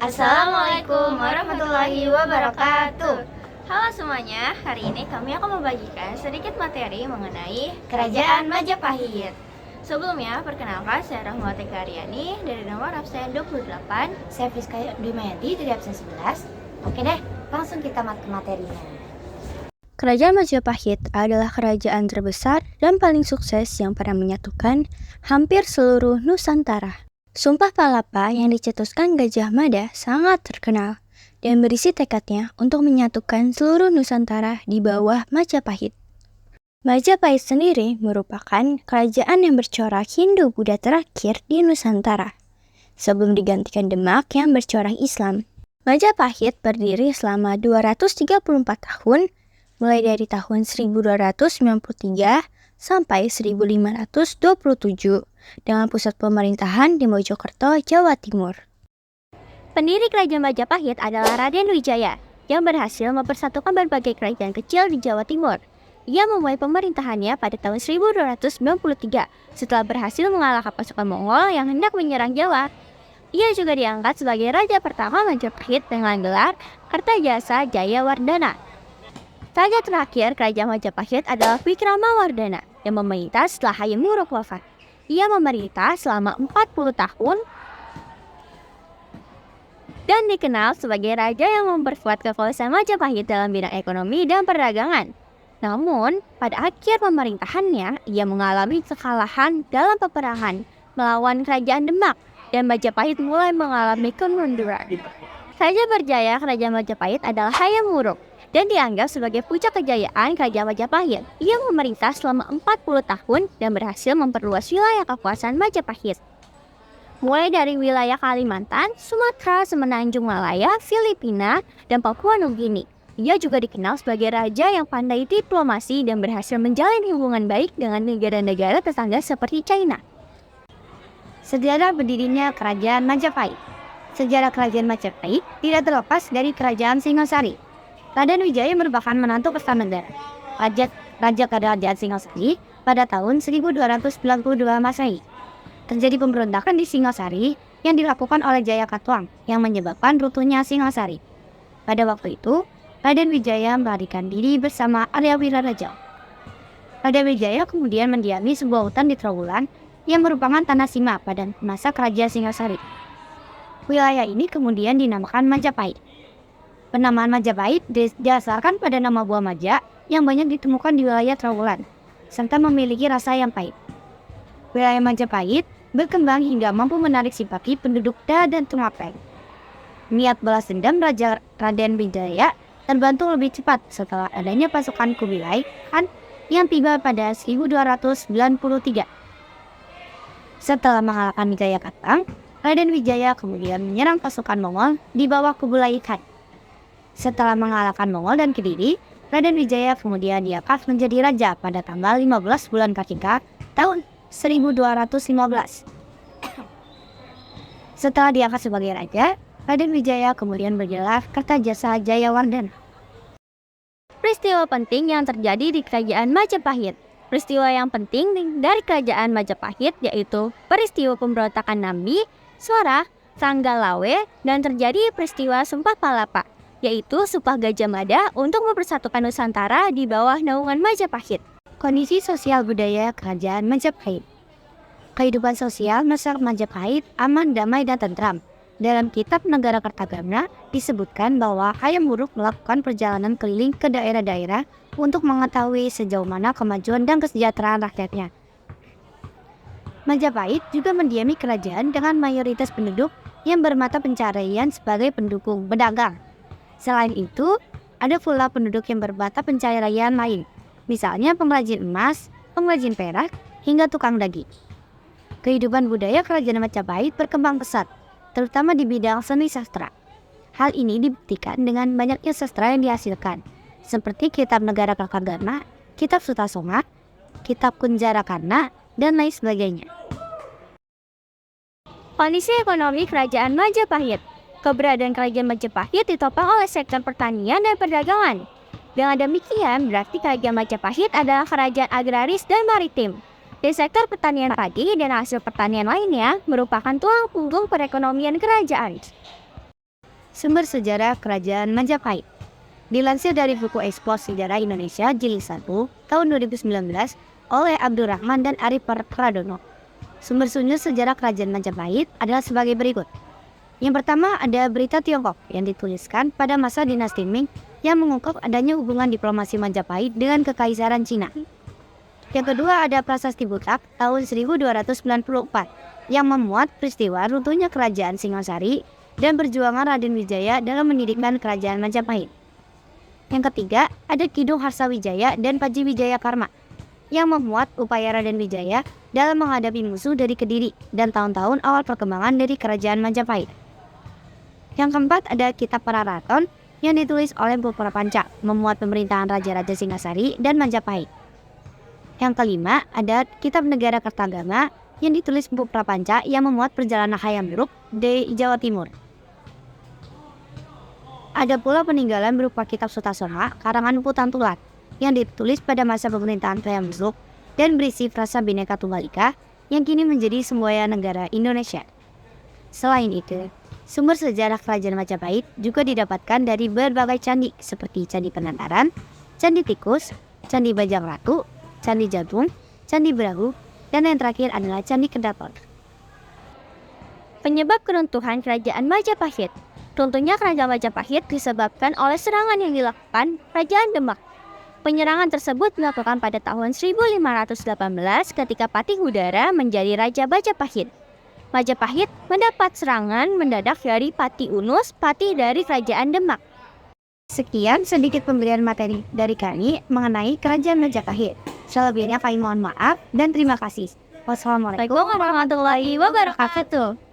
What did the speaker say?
Assalamualaikum warahmatullahi wabarakatuh. Halo semuanya, hari ini kami akan membagikan sedikit materi mengenai Kerajaan Majapahit. Sebelumnya, perkenalkan saya Rahmawati Karyani dari nomor absen 28. Saya Friska Dwimayanti dari absen 11. Oke deh, langsung kita ke materinya. Kerajaan Majapahit adalah kerajaan terbesar dan paling sukses yang pernah menyatukan hampir seluruh Nusantara. Sumpah Palapa yang dicetuskan Gajah Mada sangat terkenal dan berisi tekadnya untuk menyatukan seluruh Nusantara di bawah Majapahit. Majapahit sendiri merupakan kerajaan yang bercorak Hindu-Buddha terakhir di Nusantara, sebelum digantikan Demak yang bercorak Islam. Majapahit berdiri selama 234 tahun, mulai dari tahun 1293 sampai 1527, dengan pusat pemerintahan di Mojokerto, Jawa Timur. Pendiri Kerajaan Majapahit adalah Raden Wijaya, yang berhasil mempersatukan berbagai kerajaan kecil di Jawa Timur. Ia memulai pemerintahannya pada tahun 1293, setelah berhasil mengalahkan pasukan Mongol yang hendak menyerang Jawa. Ia juga diangkat sebagai Raja pertama Majapahit dengan gelar Kertajasa Jayawardana. Raja terakhir Kerajaan Majapahit adalah Wikramawardhana yang memerintah setelah Hayam Wuruk wafat. Ia memerintah selama 40 tahun dan dikenal sebagai raja yang memperkuat kekuasaan Majapahit dalam bidang ekonomi dan perdagangan. Namun, pada akhir pemerintahannya, ia mengalami kekalahan dalam peperangan melawan Kerajaan Demak dan Majapahit mulai mengalami kemunduran. Raja berjaya Kerajaan Majapahit adalah Hayam Wuruk dan dianggap sebagai puncak kejayaan Kerajaan Majapahit. Ia memerintah selama 40 tahun dan berhasil memperluas wilayah kekuasaan Majapahit, mulai dari wilayah Kalimantan, Sumatera, Semenanjung Malaya, Filipina, dan Papua Nugini. Ia juga dikenal sebagai raja yang pandai diplomasi dan berhasil menjalin hubungan baik dengan negara-negara tetangga seperti China. Sejarah berdirinya Kerajaan Majapahit. Sejarah Kerajaan Majapahit tidak terlepas dari Kerajaan Singhasari. Raden Wijaya merupakan menantu Kertanegara, Raja Kerajaan Singhasari pada tahun 1292 Masehi. Terjadi pemberontakan di Singhasari yang dilakukan oleh Jaya Katuang yang menyebabkan runtuhnya Singhasari. Pada waktu itu, Raden Wijaya melarikan diri bersama Arya Wiraraja. Raden Wijaya kemudian mendiami sebuah hutan di Trowulan yang merupakan tanah Sima pada masa Kerajaan Singhasari. Wilayah ini kemudian dinamakan Majapahit. Penamaan Majapahit didasarkan pada nama buah maja yang banyak ditemukan di wilayah Trowulan, serta memiliki rasa yang pahit. Wilayah Majapahit berkembang hingga mampu menarik simpati penduduk Da dan Tumapel. Niat balas dendam Raden Wijaya terbantu lebih cepat setelah adanya pasukan Kubilai Khan yang tiba pada 1293. Setelah mengalahkan Jaya Katuang, Raden Wijaya kemudian menyerang pasukan Mongol di bawah Kubilai Khan. Setelah mengalahkan Mongol dan Kediri, Raden Wijaya kemudian diangkat menjadi raja pada tanggal 15 bulan Kartika tahun 1215. Setelah diangkat sebagai raja, Raden Wijaya kemudian bergelar Kertajasa Jayawardana. Peristiwa penting yang terjadi di Kerajaan Majapahit. Peristiwa yang penting dari Kerajaan Majapahit yaitu peristiwa pemberontakan Nambi, Swara, Sanggalawe, dan terjadi peristiwa Sumpah Palapa, yaitu Sumpah Gajah Mada untuk mempersatukan Nusantara di bawah naungan Majapahit. Kondisi sosial budaya Kerajaan Majapahit. Kehidupan sosial masyarakat Majapahit aman, damai, dan tentram. Dalam kitab Negara Kertagama disebutkan bahwa Hayam Wuruk melakukan perjalanan keliling ke daerah-daerah untuk mengetahui sejauh mana kemajuan dan kesejahteraan rakyatnya. Majapahit juga mendiami kerajaan dengan mayoritas penduduk yang bermata pencaharian sebagai pendukung pedagang. Selain itu, ada pula penduduk yang bermata pencaharian lain, misalnya pengrajin emas, pengrajin perak, hingga tukang daging. Kehidupan budaya Kerajaan Majapahit berkembang pesat, terutama di bidang seni sastra. Hal ini dibuktikan dengan banyaknya sastra yang dihasilkan, seperti Kitab Negara Kertagama, Kitab Sutasoma, Kitab Kunjarakarna, dan lain sebagainya. Kondisi ekonomi Kerajaan Majapahit. Keberadaan Kerajaan Majapahit ditopang oleh sektor pertanian dan perdagangan. Dengan demikian, berarti Kerajaan Majapahit adalah kerajaan agraris dan maritim. Di sektor pertanian padi dan hasil pertanian lainnya merupakan tulang punggung perekonomian kerajaan. Sumber sejarah Kerajaan Majapahit. Dilansir dari buku Eksplor Sejarah Indonesia Jilid 1 tahun 2019 oleh Abdurrahman dan Arif Pradono. Sumber-sumber sejarah Kerajaan Majapahit adalah sebagai berikut. Yang pertama ada berita Tiongkok yang dituliskan pada masa dinasti Ming yang mengungkap adanya hubungan diplomasi Majapahit dengan Kekaisaran Cina. Yang kedua ada Prasasti Butak tahun 1294 yang memuat peristiwa runtuhnya Kerajaan Singosari dan perjuangan Raden Wijaya dalam mendirikan Kerajaan Majapahit. Yang ketiga ada Kidung Harsawijaya dan Paji Wijaya Karma yang memuat upaya Raden Wijaya dalam menghadapi musuh dari Kediri dan tahun-tahun awal perkembangan dari Kerajaan Majapahit. Yang keempat ada Kitab Pararaton yang ditulis oleh Mpu Prapanca memuat pemerintahan Raja-Raja Singasari dan Majapahit. Yang kelima ada Kitab Negara Kertagama yang ditulis Mpu Prapanca yang memuat perjalanan Hayam Wuruk di Jawa Timur. Ada pula peninggalan berupa Kitab Sutasoma karangan Mpu Tantular yang ditulis pada masa pemerintahan Hayam Wuruk dan berisi frasa Bhinneka Tunggal Ika yang kini menjadi semboyan negara Indonesia. Selain itu, sumber sejarah Kerajaan Majapahit juga didapatkan dari berbagai candi seperti Candi Penantaran, Candi Tikus, Candi Bajang Ratu, Candi Jatung, Candi Brahu, dan yang terakhir adalah Candi Kedaton. Penyebab keruntuhan Kerajaan Majapahit. Runtuhnya Kerajaan Majapahit disebabkan oleh serangan yang dilakukan Kerajaan Demak. Penyerangan tersebut dilakukan pada tahun 1518 ketika Patih Udara menjadi Raja Majapahit. Majapahit mendapat serangan mendadak dari Patih Unus, patih dari Kerajaan Demak. Sekian sedikit pemberian materi dari kami mengenai Kerajaan Majapahit. Selebihnya kami mohon maaf dan terima kasih. Wassalamualaikum Waalaikumsalam warahmatullahi wabarakatuh.